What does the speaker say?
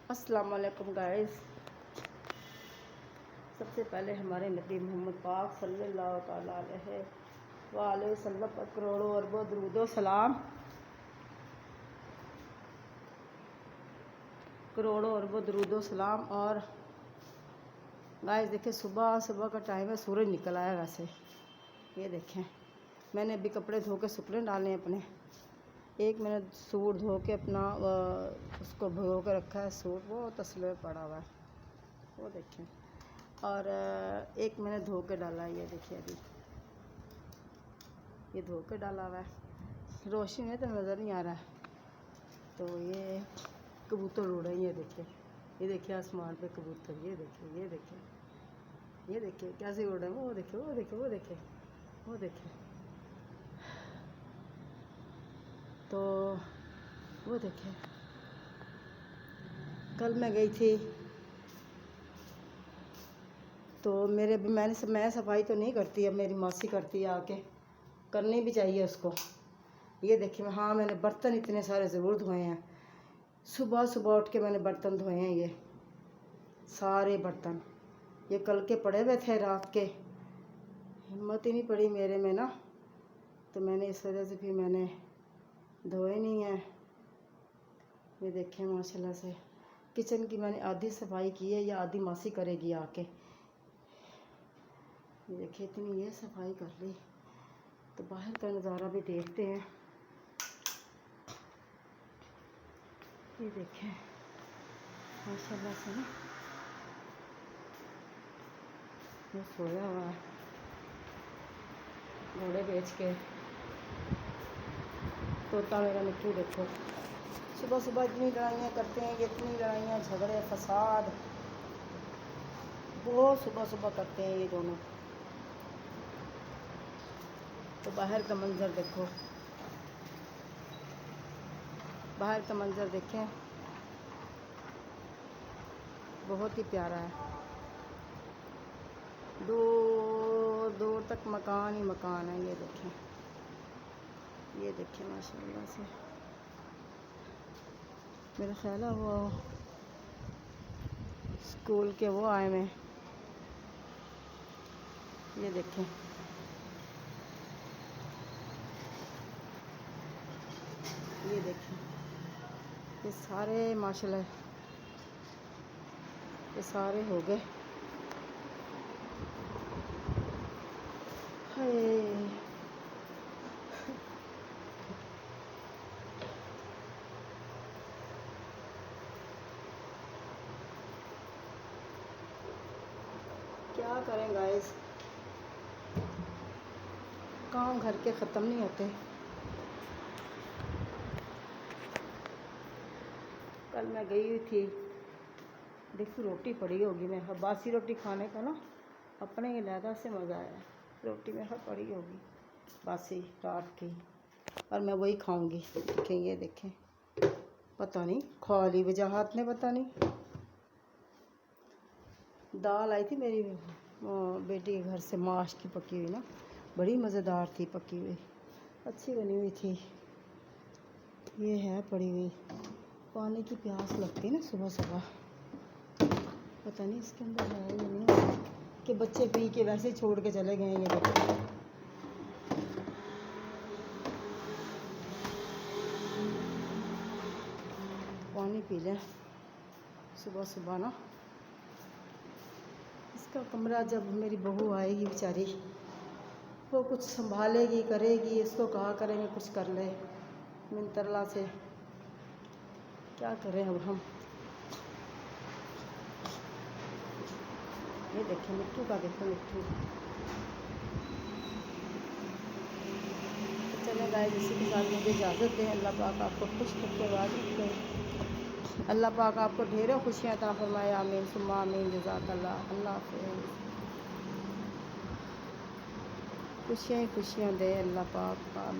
السلام علیکم گائز، سب سے پہلے ہمارے نبی محمد پاک صلی اللہ تعالیٰ علیہ وآلہ وسلم پر کروڑوں اربوں درود و سلام، کروڑوں اربوں درود و سلام۔ اور گائز دیکھیں، صبح کا ٹائم ہے، سورج نکل آیا ویسے۔ یہ دیکھیں، میں نے ابھی کپڑے دھو کے سکھنے ڈالے ہیں اپنے۔ ایک میں نے سوٹ دھو کے اپنا اس کو بھگو کے رکھا ہے، سوٹ وہ تسلے میں پڑا ہوا ہے، وہ دیکھیں۔ اور ایک میں نے دھو کے ڈالا ہے، یہ دیکھیں، ابھی یہ دھو کے ڈالا ہوا ہے، روشنی میں تو نظر نہیں آ رہا ہے۔ تو یہ کبوتر اڑ رہے ہیں، یہ دیکھیں آسمان پہ کبوتر، یہ دیکھیں کیسے اڑ رہے ہیں، وہ دیکھیں۔ تو وہ دیکھیں، کل میں گئی تھی تو میں صفائی تو نہیں کرتی، اب میری ماسی کرتی ہے آ کے، کرنی بھی چاہیے اس کو۔ یہ دیکھیں، میں نے برتن اتنے سارے ضرور دھوئے ہیں، صبح اٹھ کے میں نے برتن دھوئے ہیں، یہ سارے برتن، یہ کل کے پڑے ہوئے تھے رات کے، ہمت ہی نہیں پڑی میرے میں نا، تو میں نے اس وجہ سے پھر میں نے دھوئے نہیں ہیں۔ یہ دیکھیں ماشاءاللہ سے کچن کی میں نے آدھی صفائی کی ہے، یا آدھی ماسی کرے گی آ کے۔ یہ دیکھیں، اتنی یہ صفائی کر لی، تو باہر کا نظارہ بھی دیکھتے ہیں۔ یہ دیکھیں ماشاءاللہ سے نا، یہ سویا ہوا ہے گھوڑے بیچ کے، طوطا میرا مٹھو دیکھو، صبح اتنی لڑائیاں کرتے ہیں، یہ اتنی لڑائیاں جھگڑے فساد بہت صبح کرتے ہیں یہ دونوں۔ تو باہر کا منظر دیکھو، باہر کا منظر دیکھیں، بہت ہی پیارا ہے، دور تک مکان ہی مکان ہے۔ یہ دیکھیں ماشاءاللہ سے، میرا خیال ہے وہ اسکول کے وہ آئے میں، یہ دیکھیں، یہ سارے ماشاءاللہ یہ سارے ہو گئے۔ کیا کریں گائز، کام گھر کے ختم نہیں ہوتے۔ کل میں گئی ہوئی تھی، دیکھو روٹی پڑی ہوگی، میں باسی روٹی کھانے کا نا اپنے علیحدہ سے مزہ آیا، روٹی میں پڑی ہوگی باسی رات کی، اور میں وہی کھاؤں گی۔ دیکھیں، یہ دیکھیں، پتہ نہیں کھا لی وجاہت نے، پتہ نہیں۔ دال آئی تھی میری بیٹی کے گھر سے، ماش کی پکی ہوئی نا، بڑی مزیدار تھی، پکی ہوئی اچھی بنی ہوئی تھی۔ یہ ہے پڑی ہوئی، پانی کی پیاس لگتی نا صبح، پتہ نہیں اس کے اندر ہے یا نہیں، کہ بچے پی کے ویسے ہی چھوڑ کے چلے گئے ہیں۔ یہ دیکھیں، پانی پی لیں صبح نا۔ اس کا کمرہ جب میری بہو آئے گی بیچاری، وہ کچھ سنبھالے گی، کرے گی، اس کو کہا کریں گے کچھ کر لے، منترلا سے کیا کریں اب ہم۔ یہ دیکھیں مٹھو کا، مٹھو۔ چلیں گائز، اسی کے ساتھ مجھے اجازت دیں، اللہ پاک آپ کو خوش رکھے، آباد رکھے، اللہ پاک آپ کو ڈھیروں خوشیاں عطا فرمائے، آمین ثم آمین، جزاک اللہ۔ اللہ حافظ، خوشیاں ہی خوشیاں دے اللہ پاک، آمین۔